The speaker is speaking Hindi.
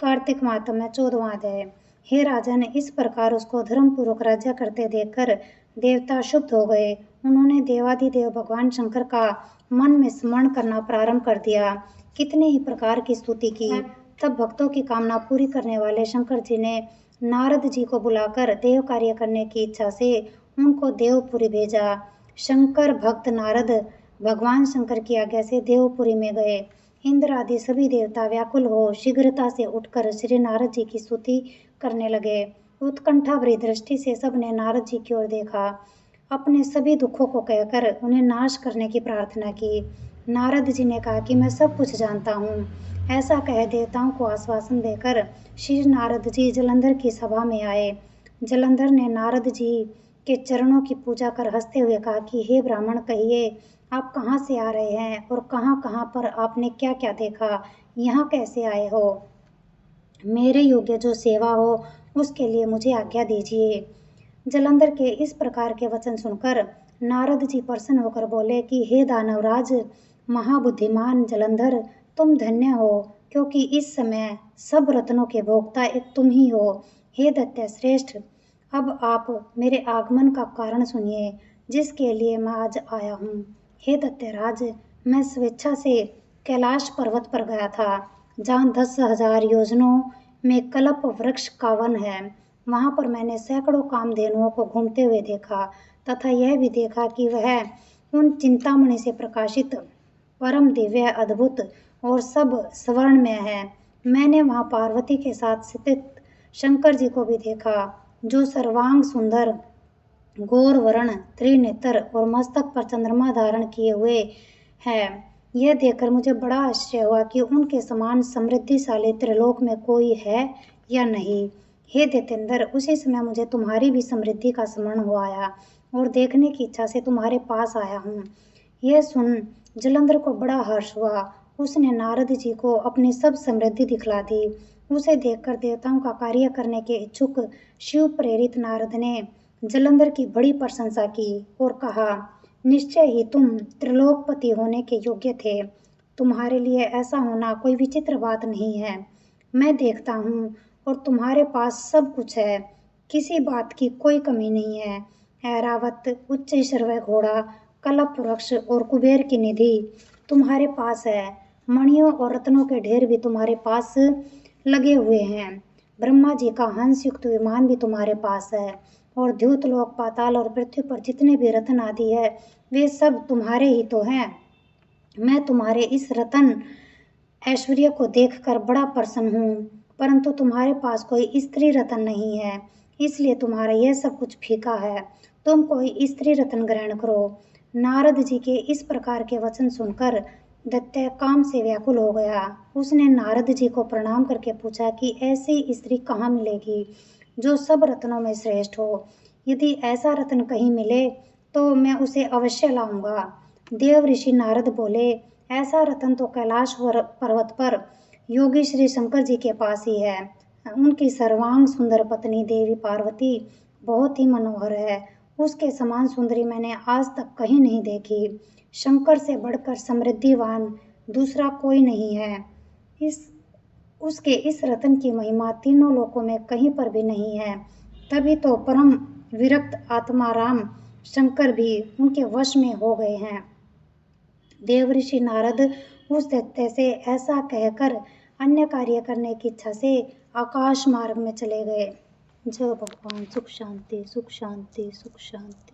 कार्तिक मातम में 14वां अध्याय। हे राजन, इस प्रकार उसको धर्मपूर्वक राज्य करते देखकर देवता क्षुब्ध हो गए। उन्होंने देवाधिदेव भगवान शंकर का मन में स्मरण करना प्रारंभ कर दिया। कितने ही प्रकार की स्तुति की। तब भक्तों की कामना पूरी करने वाले शंकर जी ने नारद जी को बुलाकर देव कार्य करने की इच्छा से उनको देवपुरी भेजा। शंकर भक्त नारद भगवान शंकर की आज्ञा से देवपुरी में गए। इंद्र आदि सभी देवता व्याकुल हो शीघ्रता से उठकर श्री नारद जी की स्तुति करने लगे। उत्कंठा भरी दृष्टि से सबने नारद जी की ओर देखा। अपने सभी दुखों को कहकर उन्हें नाश करने की प्रार्थना की। नारद जी ने कहा कि मैं सब कुछ जानता हूँ। ऐसा कह देवताओं को आश्वासन देकर श्री नारद जी जलंधर की सभा में आए। जलंधर ने नारद जी के चरणों की पूजा कर हंसते हुए कहा कि हे ब्राह्मण, कहिए आप कहाँ से आ रहे हैं और कहाँ कहाँ पर आपने क्या क्या देखा, यहाँ कैसे आए हो। मेरे योग्य जो सेवा हो उसके लिए मुझे आज्ञा दीजिए। जलंधर के इस प्रकार के वचन सुनकर नारद जी प्रसन्न होकर बोले कि हे दानवराज महाबुद्धिमान जलंधर, तुम धन्य हो, क्योंकि इस समय सब रत्नों के भोक्ता एक तुम ही हो। हे दैत्य श्रेष्ठ, अब आप मेरे आगमन का कारण सुनिए, जिसके लिए मैं आज आया हूँ। हे दैत्यराज, मैं स्वेच्छा से कैलाश पर्वत पर गया था, जहाँ 10,000 योजनों में कल्प वृक्ष का वन है। वहाँ पर मैंने सैकड़ों कामधेनुओं को घूमते हुए देखा तथा यह भी देखा कि वह उन चिंतामणि से प्रकाशित परम दिव्य अद्भुत और सब स्वर्णमय है। मैंने वहाँ पार्वती के साथ स्थित शंकर जी को भी देखा, जो सर्वांग सुंदर गौर वर्ण त्रिनेत्र और मस्तक पर चंद्रमा धारण किए हुए है। यह देखकर मुझे बड़ा आश्चर्य हुआ कि उनके समान समृद्धिशाली त्रिलोक में कोई है या नहीं। हे दैत्येंद्र, उसी समय मुझे तुम्हारी भी समृद्धि का स्मरण हो आया और देखने की इच्छा से तुम्हारे पास आया हूँ। यह सुन जलंधर को बड़ा हर्ष हुआ। उसने नारद जी को अपनी सब समृद्धि दिखला दी। उसे देखकर देवताओं का कार्य करने के इच्छुक शिव प्रेरित नारद ने जलंधर की बड़ी प्रशंसा की और कहा, निश्चय ही तुम त्रिलोकपति होने के योग्य थे। तुम्हारे लिए ऐसा होना कोई विचित्र बात नहीं है। मैं देखता हूँ और तुम्हारे पास सब कुछ है, किसी बात की कोई कमी नहीं है। ऐरावत, उच्च श्रवय घोड़ा, कल्प वृक्ष और कुबेर की निधि तुम्हारे पास है। मणियों और रत्नों के ढेर भी तुम्हारे पास लगे हुए हैं। ब्रह्मा जी का हंस युक्त विमान भी तुम्हारे पास है और द्यूत लोक, पाताल और पृथ्वी पर जितने भी रत्न आदि है वे सब तुम्हारे ही तो हैं। मैं तुम्हारे इस रत्न ऐश्वर्य को देखकर बड़ा प्रसन्न हूँ, परंतु तुम्हारे पास कोई स्त्री रत्न नहीं है, इसलिए तुम्हारा यह सब कुछ फीका है। तुम कोई स्त्री रत्न ग्रहण करो। नारद जी के इस प्रकार के वचन सुनकर दैत्य काम से व्याकुल हो गया। उसने नारद जी को प्रणाम करके पूछा कि ऐसी स्त्री कहाँ मिलेगी जो सब रत्नों में श्रेष्ठ हो। यदि ऐसा रत्न कहीं मिले तो मैं उसे अवश्य लाऊंगा। देव ऋषि नारद बोले, ऐसा रत्न तो कैलाश पर्वत पर योगी श्री शंकर जी के पास ही है। उनकी सर्वांग सुंदर पत्नी देवी पार्वती बहुत ही मनोहर है। उसके समान सुंदरी मैंने आज तक कहीं नहीं देखी। शंकर से बढ़कर समृद्धिवान दूसरा कोई नहीं है। उसके इस रत्न की महिमा तीनों लोकों में कहीं पर भी नहीं है। तभी तो परम विरक्त आत्मा राम शंकर भी उनके वश में हो गए हैं। देवऋषि नारद उस दैत्य से ऐसा कहकर अन्य कार्य करने की इच्छा से आकाश मार्ग में चले गए। जय भगवान। सुख शांति, सुख शांति, सुख शांति।